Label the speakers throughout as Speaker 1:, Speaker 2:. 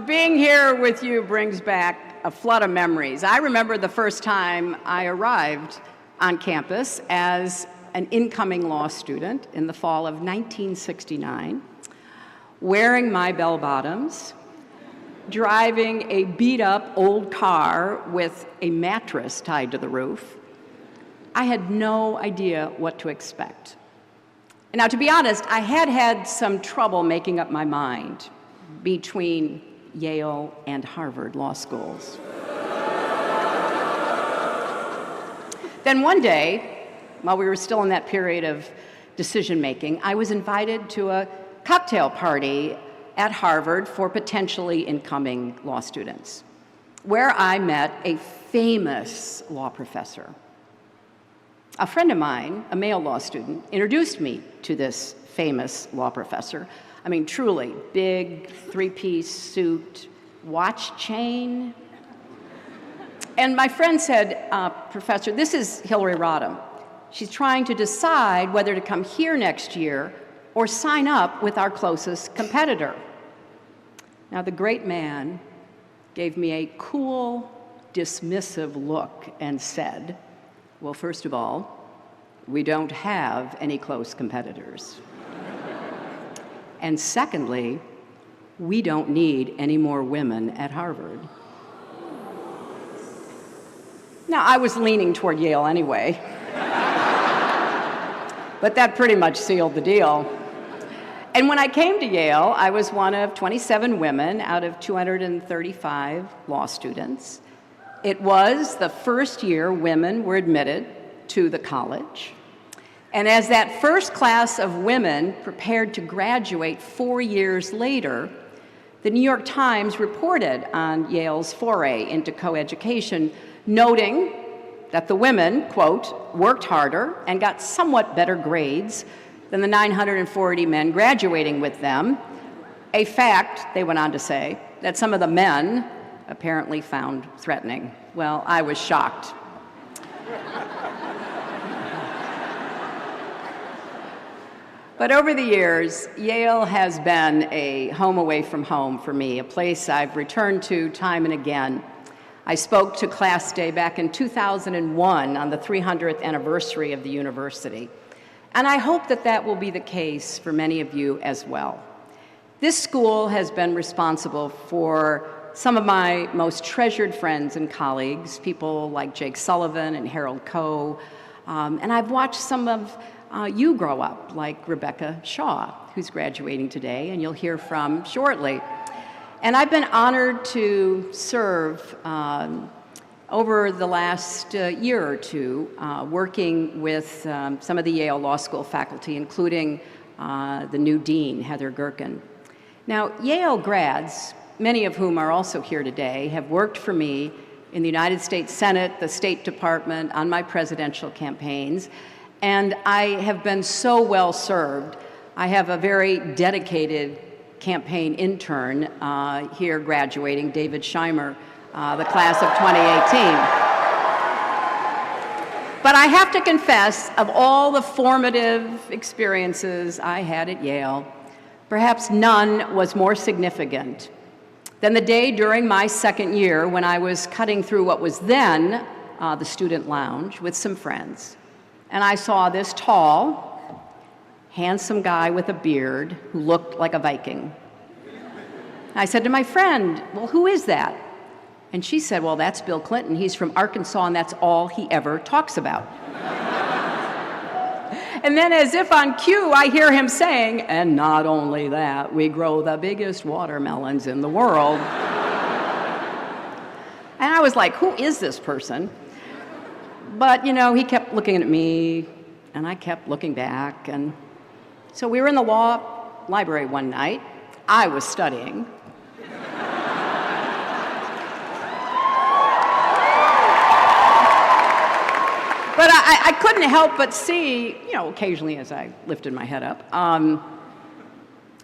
Speaker 1: Being here with you brings back a flood of memories. I remember the first time I arrived on campus as an incoming law student in the fall of 1969, wearing my bell-bottoms, driving a beat-up old car with a mattress tied to the roof. I had no idea what to expect. Now, to be honest, I had had some trouble making up my mind between Yale and Harvard law schools. Then one day, while we were still in that period of decision-making, I was invited to a cocktail party at Harvard for potentially incoming law students, where I met a famous law professor. A friend of mine, a male law student, introduced me to this famous law professor. I mean, truly, big three-piece suit, watch chain. And my friend said, Professor, this is Hillary Rodham. She's trying to decide whether to come here next year or sign up with our closest competitor. Now, the great man gave me a cool, dismissive look and said, well, first of all, we don't have any close competitors. And secondly, we don't need any more women at Harvard. Now, I was leaning toward Yale anyway, but that pretty much sealed the deal. And when I came to Yale, I was one of 27 women out of 235 law students. It was the first year women were admitted to the college. And as that first class of women prepared to graduate 4 years later, the New York Times reported on Yale's foray into coeducation, noting that the women, quote, worked harder and got somewhat better grades than the 940 men graduating with them, a fact, they went on to say, that some of the men apparently found threatening. Well, I was shocked. But over the years, Yale has been a home away from home for me, a place I've returned to time and again. I spoke to Class Day back in 2001 on the 300th anniversary of the university. And I hope that that will be the case for many of you as well. This school has been responsible for some of my most treasured friends and colleagues, people like Jake Sullivan and Harold Koh, and I've watched some of you grow up, like Rebecca Shaw, who's graduating today, and you'll hear from shortly. And I've been honored to serve over the last year or two, working with some of the Yale Law School faculty, including the new dean, Heather Gerken. Now, Yale grads, many of whom are also here today, have worked for me in the United States Senate, the State Department, on my presidential campaigns, and I have been so well served. I have a very dedicated campaign intern here graduating, David Scheimer, the class of 2018. But I have to confess, of all the formative experiences I had at Yale, perhaps none was more significant than the day during my second year when I was cutting through what was then the student lounge with some friends. And I saw this tall, handsome guy with a beard who looked like a Viking. I said to my friend, well, who is that? And she said, well, that's Bill Clinton. He's from Arkansas, and that's all he ever talks about. And then, as if on cue, I hear him saying, and not only that, we grow the biggest watermelons in the world. And I was like, who is this person? But, you know, he kept looking at me, and I kept looking back. And so we were in the law library one night. I was studying. But I couldn't help but see, you know, occasionally as I lifted my head up,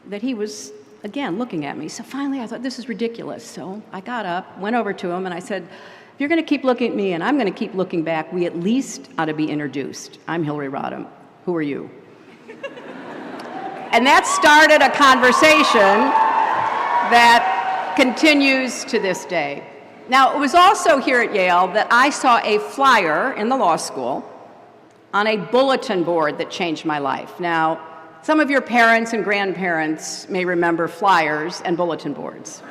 Speaker 1: that he was, again, looking at me. So finally I thought, this is ridiculous. So I got up, went over to him, and I said, if you're going to keep looking at me and I'm going to keep looking back, we at least ought to be introduced. I'm Hillary Rodham. Who are you? And that started a conversation that continues to this day. Now, it was also here at Yale that I saw a flyer in the law school on a bulletin board that changed my life. Now, some of your parents and grandparents may remember flyers and bulletin boards.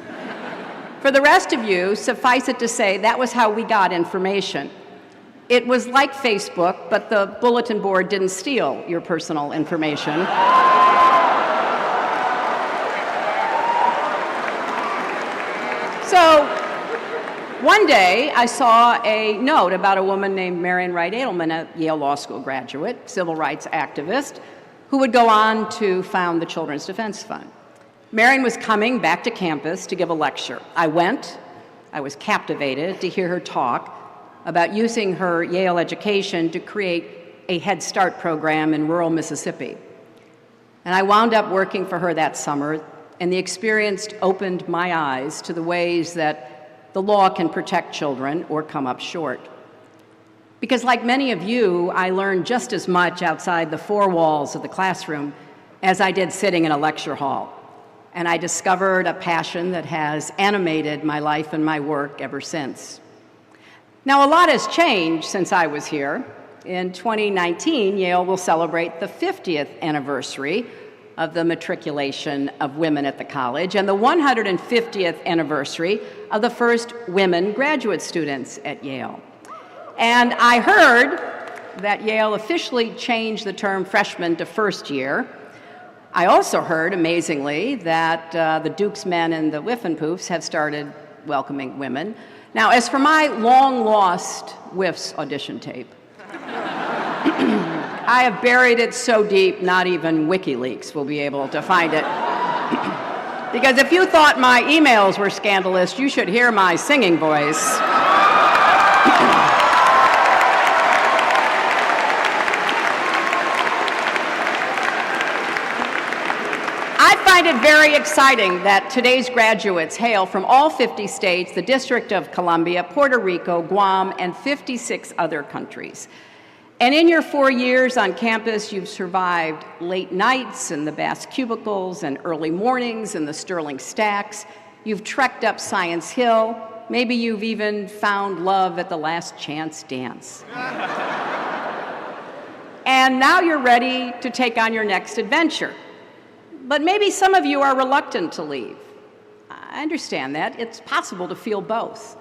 Speaker 1: For the rest of you, suffice it to say, that was how we got information. It was like Facebook, but the bulletin board didn't steal your personal information. So, one day I saw a note about a woman named Marian Wright Edelman, a Yale Law School graduate, civil rights activist, who would go on to found the Children's Defense Fund. Marian was coming back to campus to give a lecture. I went. I was captivated to hear her talk about using her Yale education to create a Head Start program in rural Mississippi. And I wound up working for her that summer, and the experience opened my eyes to the ways that the law can protect children or come up short. Because like many of you, I learned just as much outside the four walls of the classroom as I did sitting in a lecture hall. And I discovered a passion that has animated my life and my work ever since. Now, a lot has changed since I was here. In 2019, Yale will celebrate the 50th anniversary of the matriculation of women at the college and the 150th anniversary of the first women graduate students at Yale. And I heard that Yale officially changed the term freshman to first year. I also heard, amazingly, that the Duke's men and the Whiffenpoofs have started welcoming women. Now, as for my long-lost Whiffs audition tape, I have buried it so deep, not even WikiLeaks will be able to find it. Because if you thought my emails were scandalous, you should hear my singing voice. I find it very exciting that today's graduates hail from all 50 states, the District of Columbia, Puerto Rico, Guam, and 56 other countries. And in your 4 years on campus, you've survived late nights in the Bass cubicles and early mornings in the Sterling stacks. You've trekked up Science Hill. Maybe you've even found love at the Last Chance dance. And now you're ready to take on your next adventure. But maybe some of you are reluctant to leave. I understand that. It's possible to feel both.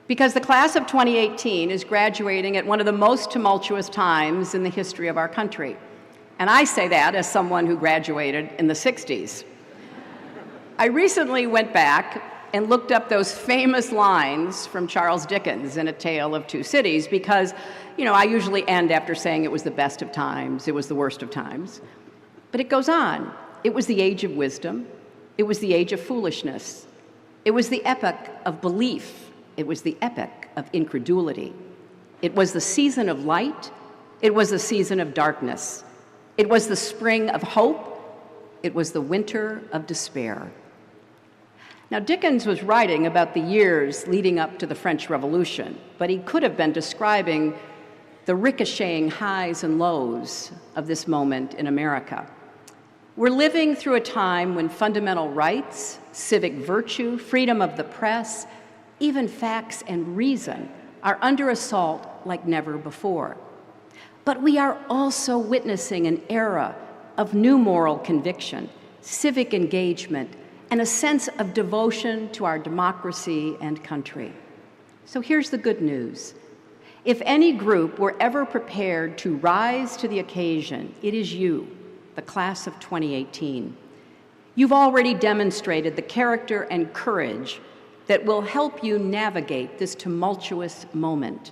Speaker 1: Because the class of 2018 is graduating at one of the most tumultuous times in the history of our country. And I say that as someone who graduated in the 60s. I recently went back and looked up those famous lines from Charles Dickens in A Tale of Two Cities because, I usually end after saying it was the best of times, it was the worst of times. But it goes on. It was the age of wisdom. It was the age of foolishness. It was the epoch of belief. It was the epoch of incredulity. It was the season of light. It was the season of darkness. It was the spring of hope. It was the winter of despair. Now, Dickens was writing about the years leading up to the French Revolution, but he could have been describing the ricocheting highs and lows of this moment in America. We're living through a time when fundamental rights, civic virtue, freedom of the press, even facts and reason are under assault like never before. But we are also witnessing an era of new moral conviction, civic engagement, and a sense of devotion to our democracy and country. So here's the good news. If any group were ever prepared to rise to the occasion, it is you, the class of 2018. You've already demonstrated the character and courage that will help you navigate this tumultuous moment.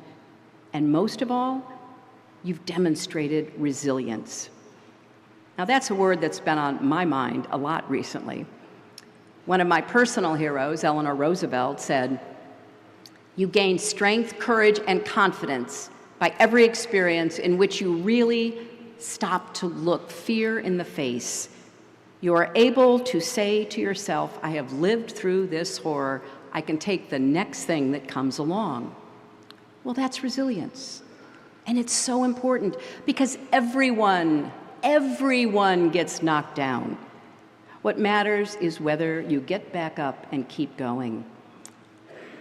Speaker 1: And most of all, you've demonstrated resilience. Now, that's a word that's been on my mind a lot recently. One of my personal heroes, Eleanor Roosevelt, said, "You gain strength, courage, and confidence by every experience in which you really stop to look fear in the face. You are able to say to yourself, I have lived through this horror. I can take the next thing that comes along." Well, that's resilience. And it's so important because everyone gets knocked down. What matters is whether you get back up and keep going.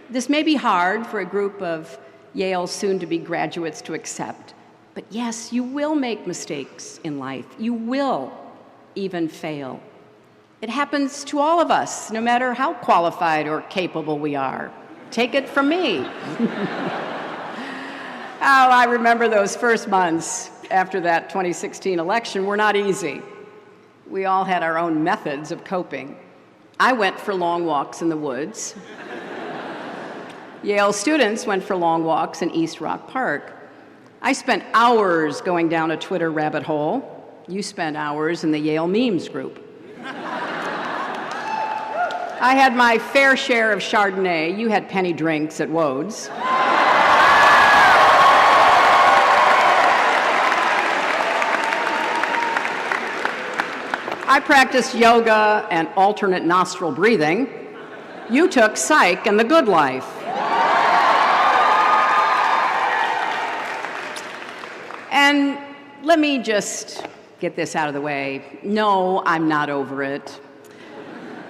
Speaker 1: This may be hard for a group of Yale soon-to-be graduates to accept, but yes, you will make mistakes in life. You will even fail. It happens to all of us, no matter how qualified or capable we are. Take it from me. Oh, I remember those first months after that 2016 election were not easy. We all had our own methods of coping. I went for long walks in the woods. Yale students went for long walks in East Rock Park. I spent hours going down a Twitter rabbit hole. You spent hours in the Yale memes group. I had my fair share of Chardonnay. You had penny drinks at Wode's. I practiced yoga and alternate nostril breathing. You took psych and the good life. And let me just get this out of the way. No, I'm not over it.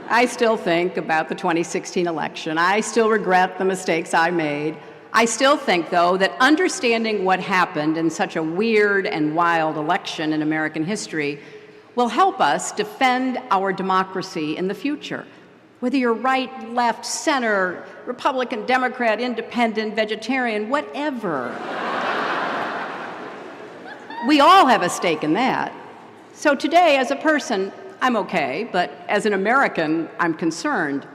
Speaker 1: I still think about the 2016 election. I still regret the mistakes I made. I still think, though, that understanding what happened in such a weird and wild election in American history will help us defend our democracy in the future. Whether you're right, left, center, Republican, Democrat, independent, vegetarian, whatever. We all have a stake in that. So today, as a person, I'm okay, but as an American, I'm concerned.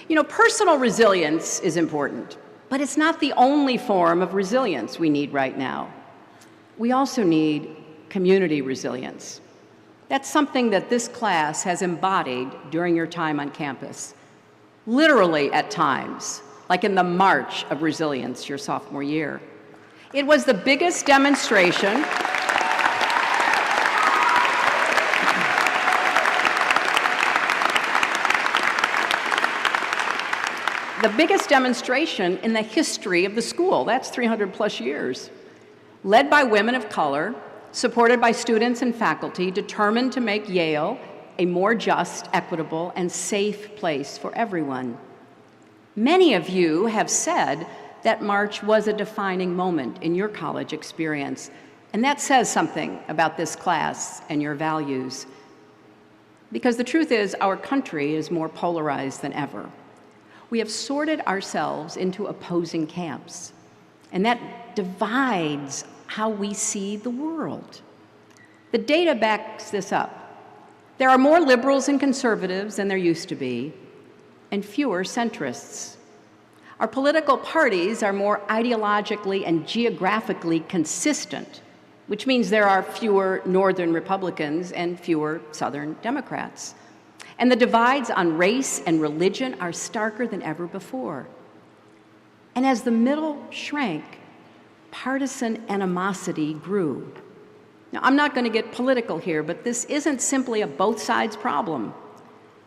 Speaker 1: You know, personal resilience is important, but it's not the only form of resilience we need right now. We also need community resilience. That's something that this class has embodied during your time on campus. Literally at times, like in the March of Resilience your sophomore year. It was the biggest demonstration in the history of the school. That's 300 plus years. Led by women of color, supported by students and faculty, determined to make Yale a more just, equitable, and safe place for everyone. Many of you have said that March was a defining moment in your college experience, and that says something about this class and your values. Because the truth is, our country is more polarized than ever. We have sorted ourselves into opposing camps, and that divides how we see the world. The data backs this up. There are more liberals and conservatives than there used to be, and fewer centrists. Our political parties are more ideologically and geographically consistent, which means there are fewer Northern Republicans and fewer Southern Democrats. And the divides on race and religion are starker than ever before. And as the middle shrank, partisan animosity grew. Now, I'm not going to get political here, but this isn't simply a both sides problem.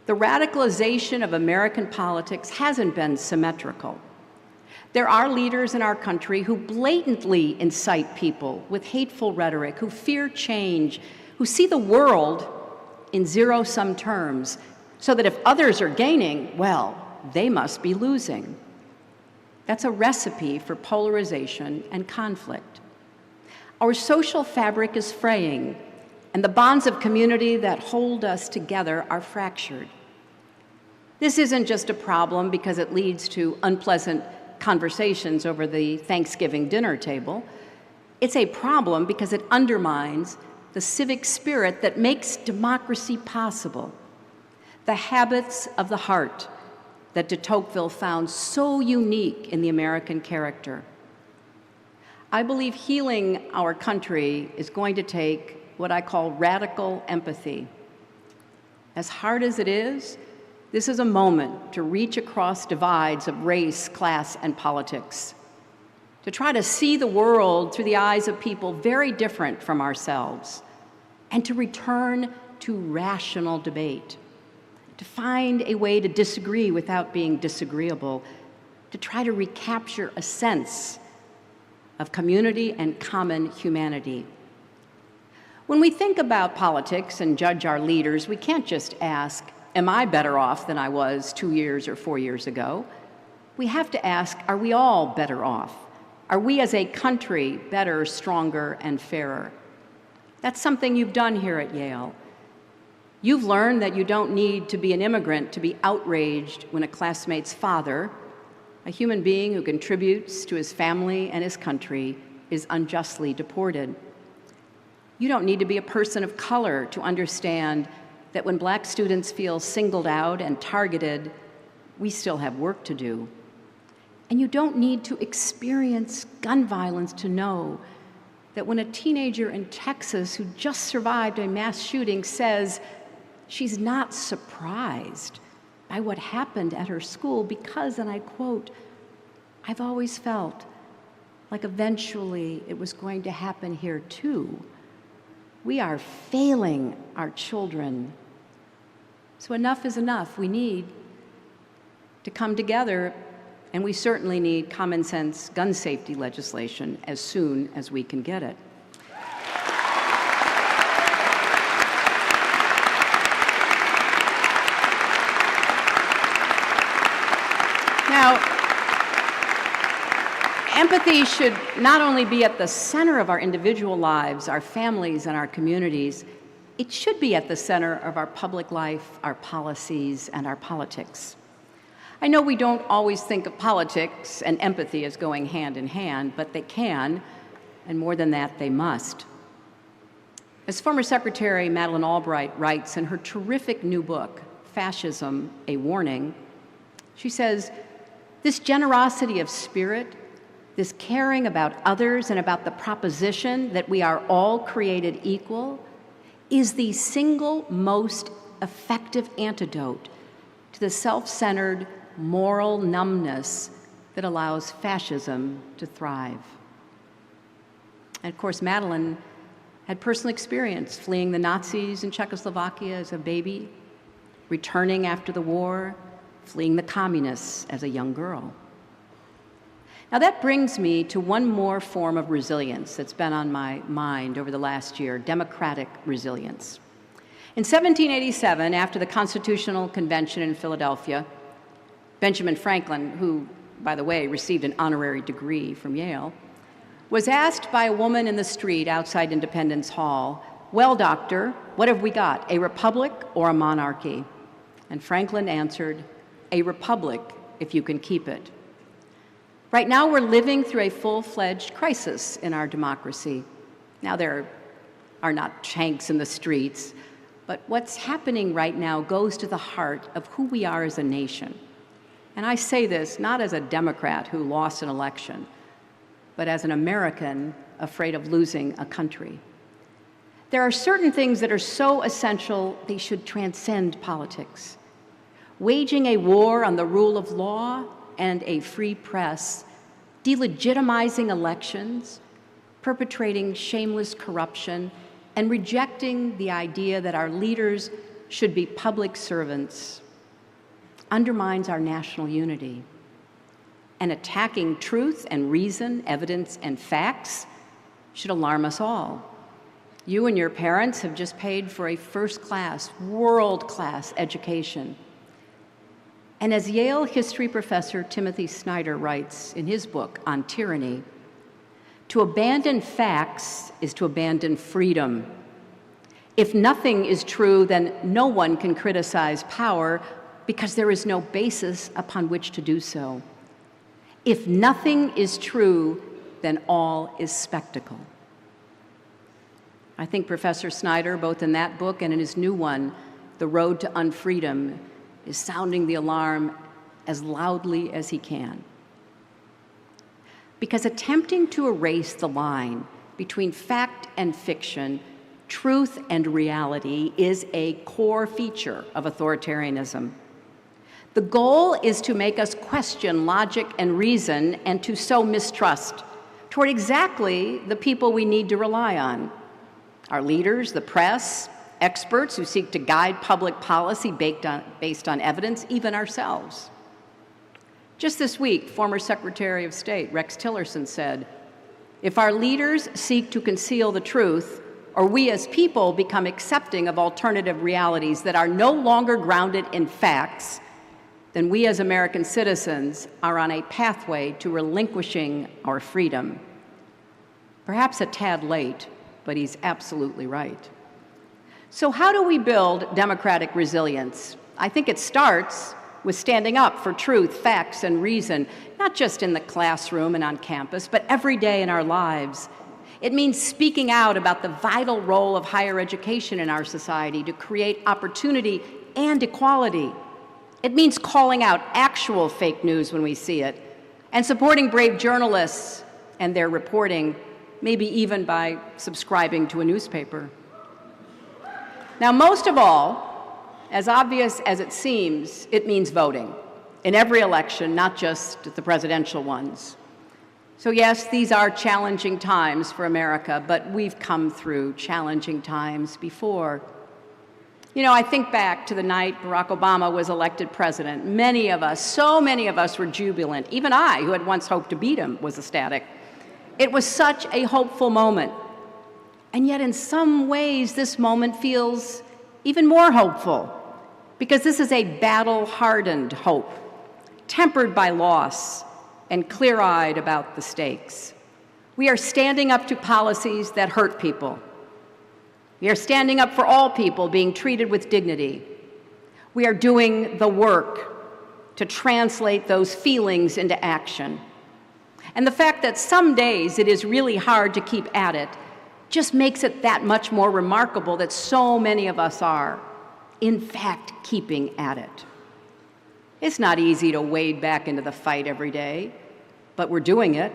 Speaker 1: The radicalization of American politics hasn't been symmetrical. There are leaders in our country who blatantly incite people with hateful rhetoric, who fear change, who see the world in zero-sum terms, so that if others are gaining, well, they must be losing. That's a recipe for polarization and conflict. Our social fabric is fraying, and the bonds of community that hold us together are fractured. This isn't just a problem because it leads to unpleasant conversations over the Thanksgiving dinner table. It's a problem because it undermines the civic spirit that makes democracy possible, the habits of the heart that de Tocqueville found so unique in the American character. I believe healing our country is going to take what I call radical empathy. As hard as it is, this is a moment to reach across divides of race, class, and politics, to try to see the world through the eyes of people very different from ourselves, and to return to rational debate, to find a way to disagree without being disagreeable, to try to recapture a sense of community and common humanity. When we think about politics and judge our leaders, we can't just ask, am I better off than I was 2 years or 4 years ago? We have to ask, are we all better off? Are we as a country better, stronger, and fairer? That's something you've done here at Yale. You've learned that you don't need to be an immigrant to be outraged when a classmate's father, a human being who contributes to his family and his country, is unjustly deported. You don't need to be a person of color to understand that when Black students feel singled out and targeted, we still have work to do. And you don't need to experience gun violence to know that when a teenager in Texas who just survived a mass shooting says she's not surprised by what happened at her school because, and I quote, "I've always felt like eventually it was going to happen here too." We are failing our children. So enough is enough. We need to come together, and we certainly need common sense gun safety legislation as soon as we can get it. Now, empathy should not only be at the center of our individual lives, our families, and our communities, it should be at the center of our public life, our policies, and our politics. I know we don't always think of politics and empathy as going hand in hand, but they can, and more than that, they must. As former Secretary Madeleine Albright writes in her terrific new book, Fascism, A Warning, she says, "This generosity of spirit, this caring about others and about the proposition that we are all created equal, is the single most effective antidote to the self-centered moral numbness that allows fascism to thrive." And of course, Madeleine had personal experience fleeing the Nazis in Czechoslovakia as a baby, returning after the war, fleeing the communists as a young girl. Now that brings me to one more form of resilience that's been on my mind over the last year, democratic resilience. In 1787, after the Constitutional Convention in Philadelphia, Benjamin Franklin, who, by the way, received an honorary degree from Yale, was asked by a woman in the street outside Independence Hall, "Well, doctor, what have we got, a republic or a monarchy?" And Franklin answered, "A republic, if you can keep it." Right now, we're living through a full-fledged crisis in our democracy. Now, there are not tanks in the streets, but what's happening right now goes to the heart of who we are as a nation. And I say this not as a Democrat who lost an election, but as an American afraid of losing a country. There are certain things that are so essential they should transcend politics. Waging a war on the rule of law and a free press, delegitimizing elections, perpetrating shameless corruption, and rejecting the idea that our leaders should be public servants undermines our national unity. And attacking truth and reason, evidence and facts should alarm us all. You and your parents have just paid for a first-class, world-class education. And as Yale history professor Timothy Snyder writes in his book on tyranny, to abandon facts is to abandon freedom. If nothing is true, then no one can criticize power because there is no basis upon which to do so. If nothing is true, then all is spectacle. I think Professor Snyder, both in that book and in his new one, The Road to Unfreedom, is sounding the alarm as loudly as he can. Because attempting to erase the line between fact and fiction, truth and reality, is a core feature of authoritarianism. The goal is to make us question logic and reason and to sow mistrust toward exactly the people we need to rely on: our leaders, the press, experts who seek to guide public policy based on evidence, even ourselves. Just this week, former Secretary of State Rex Tillerson said, "If our leaders seek to conceal the truth or we as people become accepting of alternative realities that are no longer grounded in facts, then we as American citizens are on a pathway to relinquishing our freedom. Perhaps a tad late, but he's absolutely right. So how do we build democratic resilience? I think it starts with standing up for truth, facts, and reason, not just in the classroom and on campus, but every day in our lives. It means speaking out about the vital role of higher education in our society to create opportunity and equality. It means calling out actual fake news when we see it, and supporting brave journalists and their reporting, maybe even by subscribing to a newspaper. Now, most of all, as obvious as it seems, it means voting in every election, not just the presidential ones. So yes, these are challenging times for America, but we've come through challenging times before. You know, I think back to the night Barack Obama was elected president. Many of us, so many of us were jubilant. Even I, who had once hoped to beat him, was ecstatic. It was such a hopeful moment. And yet in some ways, this moment feels even more hopeful, because this is a battle-hardened hope, tempered by loss and clear-eyed about the stakes. We are standing up to policies that hurt people. We are standing up for all people being treated with dignity. We are doing the work to translate those feelings into action. And the fact that some days it is really hard to keep at it just makes it that much more remarkable that so many of us are, in fact, keeping at it. It's not easy to wade back into the fight every day, but we're doing it.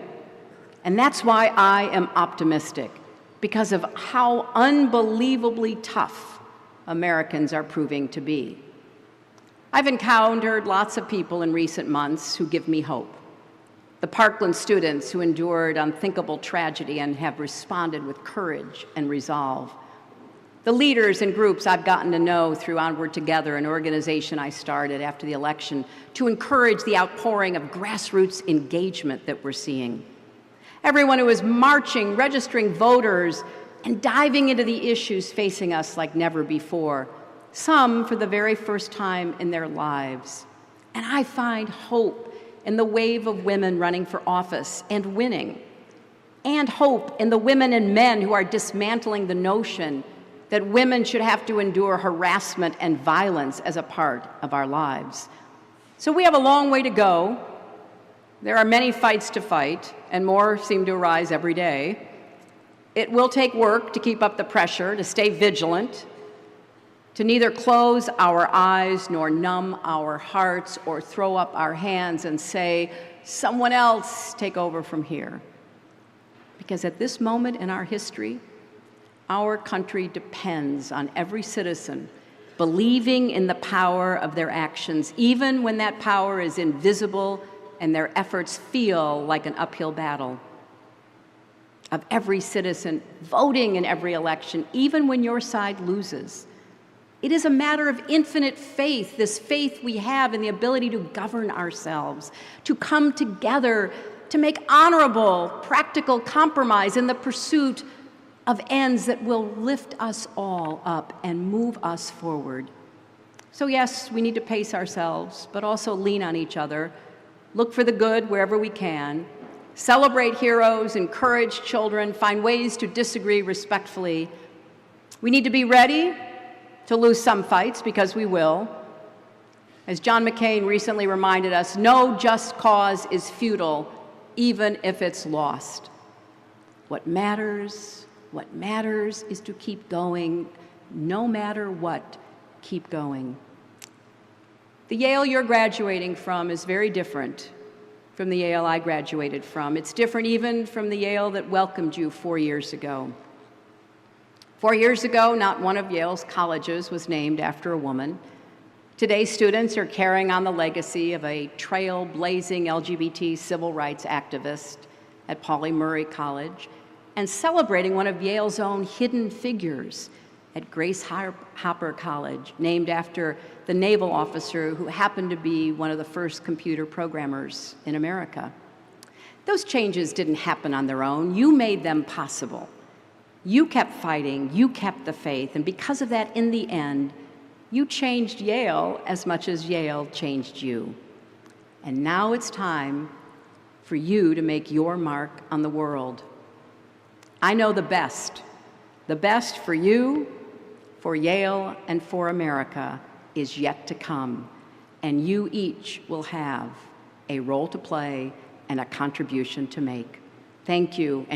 Speaker 1: And that's why I am optimistic, because of how unbelievably tough Americans are proving to be. I've encountered lots of people in recent months who give me hope. The Parkland students who endured unthinkable tragedy and have responded with courage and resolve. The leaders and groups I've gotten to know through Onward Together, an organization I started after the election to encourage the outpouring of grassroots engagement that we're seeing. Everyone who is marching, registering voters, and diving into the issues facing us like never before, some for the very first time in their lives. And I find hope in the wave of women running for office and winning, and hope in the women and men who are dismantling the notion that women should have to endure harassment and violence as a part of our lives. So we have a long way to go. There are many fights to fight, and more seem to arise every day. It will take work to keep up the pressure, to stay vigilant, to neither close our eyes nor numb our hearts or throw up our hands and say, someone else take over from here. Because at this moment in our history, our country depends on every citizen believing in the power of their actions, even when that power is invisible and their efforts feel like an uphill battle. Of every citizen voting in every election, even when your side loses. It is a matter of infinite faith, this faith we have in the ability to govern ourselves, to come together, to make honorable, practical compromise in the pursuit of ends that will lift us all up and move us forward. So yes, we need to pace ourselves, but also lean on each other, look for the good wherever we can, celebrate heroes, encourage children, find ways to disagree respectfully. We need to be ready to lose some fights, because we will. As John McCain recently reminded us, no just cause is futile, even if it's lost. What matters is to keep going, no matter what, keep going. The Yale you're graduating from is very different from the Yale I graduated from. It's different even from the Yale that welcomed you 4 years ago. 4 years ago, not one of Yale's colleges was named after a woman. Today, students are carrying on the legacy of a trailblazing LGBT civil rights activist at Pauli Murray College and celebrating one of Yale's own hidden figures at Grace Hopper College, named after the naval officer who happened to be one of the first computer programmers in America. Those changes didn't happen on their own. You made them possible. You kept fighting, you kept the faith, and because of that, in the end, you changed Yale as much as Yale changed you. And now it's time for you to make your mark on the world. I know the best for you, for Yale, and for America is yet to come, and you each will have a role to play and a contribution to make. Thank you.